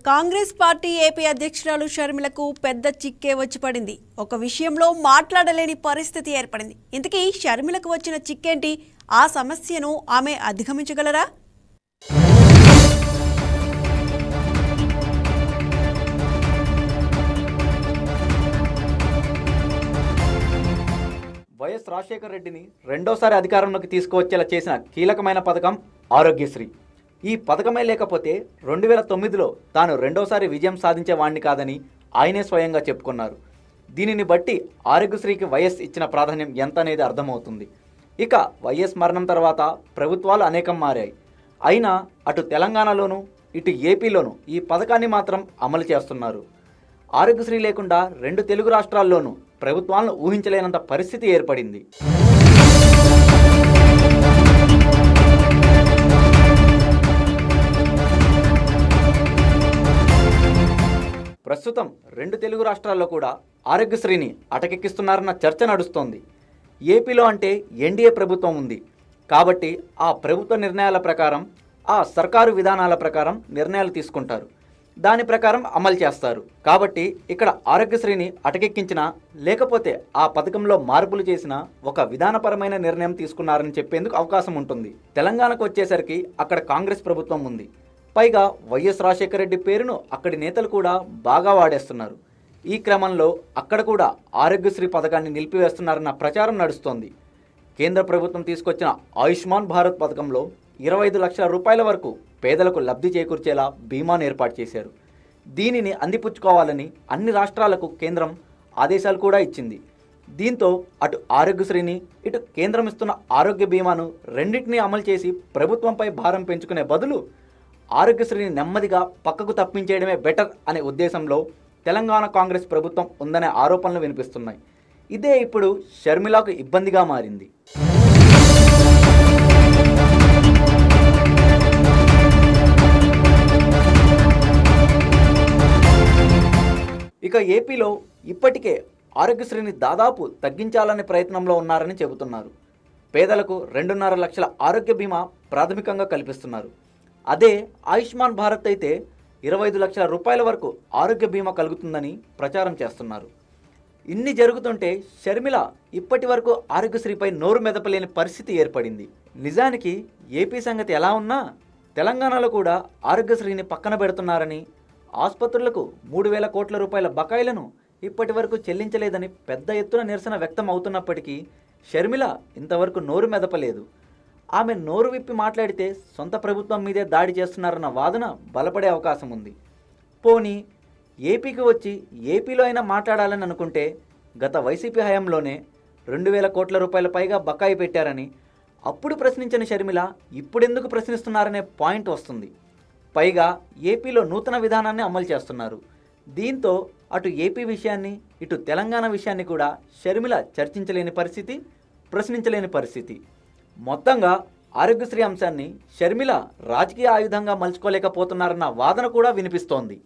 Congress party AP అధ్యక్షురాలు షర్మిలకు పెద్ద చిక్కే వచ్చి పడింది. ఒక విషయంలో మాట్లాడలేని పరిస్థితి ఏర్పడింది. ఇంతకీ షర్మిలకు వచ్చిన చిక్కేంటి? ఆ సమస్యను ఆమె అధిగమించగలరా? వైఎస్ రాజశేఖర రెడ్డిని రెండోసారి అధికారంలోకి తీసుకువచ్చేలా చేసిన కీలకమైన పథకం ఆరోగ్యశ్రీ. ఈ పథకమే లేకపోతే 2009లో తాను రెండోసారి విజయం సాధించేవాణ్ణి కాదని ఆయనే స్వయంగా చెప్పుకున్నారు. దీనిని బట్టి ఆరోగ్యశ్రీకి వైఎస్ ఇచ్చిన ప్రాధాన్యం ఎంత అనేది అర్థమవుతుంది. ఇక వైఎస్ మరణం తర్వాత ప్రభుత్వాలు అనేకం మారాయి. అయినా అటు తెలంగాణలోనూ ఇటు ఏపీలోనూ ఈ పథకాన్ని మాత్రం అమలు చేస్తున్నారు. ఆరోగ్యశ్రీ లేకుండా 2 తెలుగు రాష్ట్రాల్లోనూ ప్రభుత్వాలను ఊహించలేనంత పరిస్థితి ఏర్పడింది. ప్రస్తుతం 2 తెలుగు రాష్ట్రాల్లో కూడా ఆరోగ్యశ్రీని అటకెక్కిస్తున్నారన్న చర్చ నడుస్తోంది. ఏపీలో అంటే ఎన్డీఏ ప్రభుత్వం ఉంది కాబట్టి ఆ ప్రభుత్వ నిర్ణయాల ప్రకారం, ఆ సర్కారు విధానాల ప్రకారం నిర్ణయాలు తీసుకుంటారు. దాని ప్రకారం అమలు చేస్తారు. కాబట్టి ఇక్కడ ఆరోగ్యశ్రీని అటకెక్కించినా లేకపోతే ఆ పథకంలో మార్పులు చేసినా ఒక విధానపరమైన నిర్ణయం తీసుకున్నారని చెప్పేందుకు అవకాశం ఉంటుంది. తెలంగాణకు వచ్చేసరికి అక్కడ కాంగ్రెస్ ప్రభుత్వం ఉంది. పైగా వైఎస్ రాజశేఖర రెడ్డి పేరును అక్కడి నేతలు కూడా బాగా వాడేస్తున్నారు. ఈ క్రమంలో అక్కడ కూడా ఆరోగ్యశ్రీ పథకాన్ని నిలిపివేస్తున్నారన్న ప్రచారం నడుస్తోంది. కేంద్ర ప్రభుత్వం తీసుకొచ్చిన ఆయుష్మాన్ భారత్ పథకంలో 25 లక్షల రూపాయల వరకు పేదలకు లబ్ధి చేకూర్చేలా బీమాను ఏర్పాటు చేశారు. దీనిని అందిపుచ్చుకోవాలని అన్ని రాష్ట్రాలకు కేంద్రం ఆదేశాలు కూడా ఇచ్చింది. దీంతో అటు ఆరోగ్యశ్రీని ఇటు కేంద్రం ఇస్తున్న ఆరోగ్య బీమాను రెండింటినీ అమలు చేసి ప్రభుత్వంపై భారం పెంచుకునే బదులు ఆరోగ్యశ్రీని నెమ్మదిగా పక్కకు తప్పించేయడమే బెటర్ అనే ఉద్దేశంలో తెలంగాణ కాంగ్రెస్ ప్రభుత్వం ఉందనే ఆరోపణలు వినిపిస్తున్నాయి. ఇదే ఇప్పుడు షర్మిలకు ఇబ్బందిగా మారింది. ఇక ఏపీలో ఇప్పటికే ఆరోగ్యశ్రీని దాదాపు తగ్గించాలనే ప్రయత్నంలో ఉన్నారని చెబుతున్నారు. పేదలకు 2.5 లక్షల ఆరోగ్య బీమా ప్రాథమికంగా కల్పిస్తున్నారు. అదే ఆయుష్మాన్ భారత్ అయితే 25 లక్షల రూపాయల వరకు ఆరోగ్య బీమా కలుగుతుందని ప్రచారం చేస్తున్నారు. ఇన్ని జరుగుతుంటే షర్మిల ఇప్పటి వరకు ఆరోగ్యశ్రీపై నోరు మెదపలేని పరిస్థితి ఏర్పడింది. నిజానికి ఏపీ సంగతి ఎలా ఉన్నా తెలంగాణలో కూడా ఆరోగ్యశ్రీని పక్కన పెడుతున్నారని, ఆసుపత్రులకు 3,000 కోట్ల రూపాయల బకాయిలను ఇప్పటి వరకు చెల్లించలేదని పెద్ద ఎత్తున నిరసన వ్యక్తం అవుతున్నప్పటికీ షర్మిల ఇంతవరకు నోరు మెదపలేదు. ఆమె నోరు విప్పి మాట్లాడితే సొంత ప్రభుత్వం మీదే దాడి చేస్తున్నారన్న వాదన బలపడే అవకాశం ఉంది. పోనీ ఏపీకి వచ్చి ఏపీలో అయినా మాట్లాడాలని అనుకుంటే గత వైసీపీ హయాంలోనే 2,000 కోట్ల రూపాయల పైగా బకాయి పెట్టారని అప్పుడు ప్రశ్నించిన షర్మిల ఇప్పుడెందుకు ప్రశ్నిస్తున్నారనే పాయింట్ వస్తుంది. పైగా ఏపీలో నూతన విధానాన్ని అమలు చేస్తున్నారు. దీంతో అటు ఏపీ విషయాన్ని ఇటు తెలంగాణ విషయాన్ని కూడా షర్మిల చర్చించలేని పరిస్థితి, ప్రశ్నించలేని పరిస్థితి. మొత్తంగా ఆరోగ్యశ్రీ అంశాన్ని షర్మిల రాజకీయ ఆయుధంగా మలుచుకోలేకపోతున్నారన్న వాదన కూడా వినిపిస్తోంది.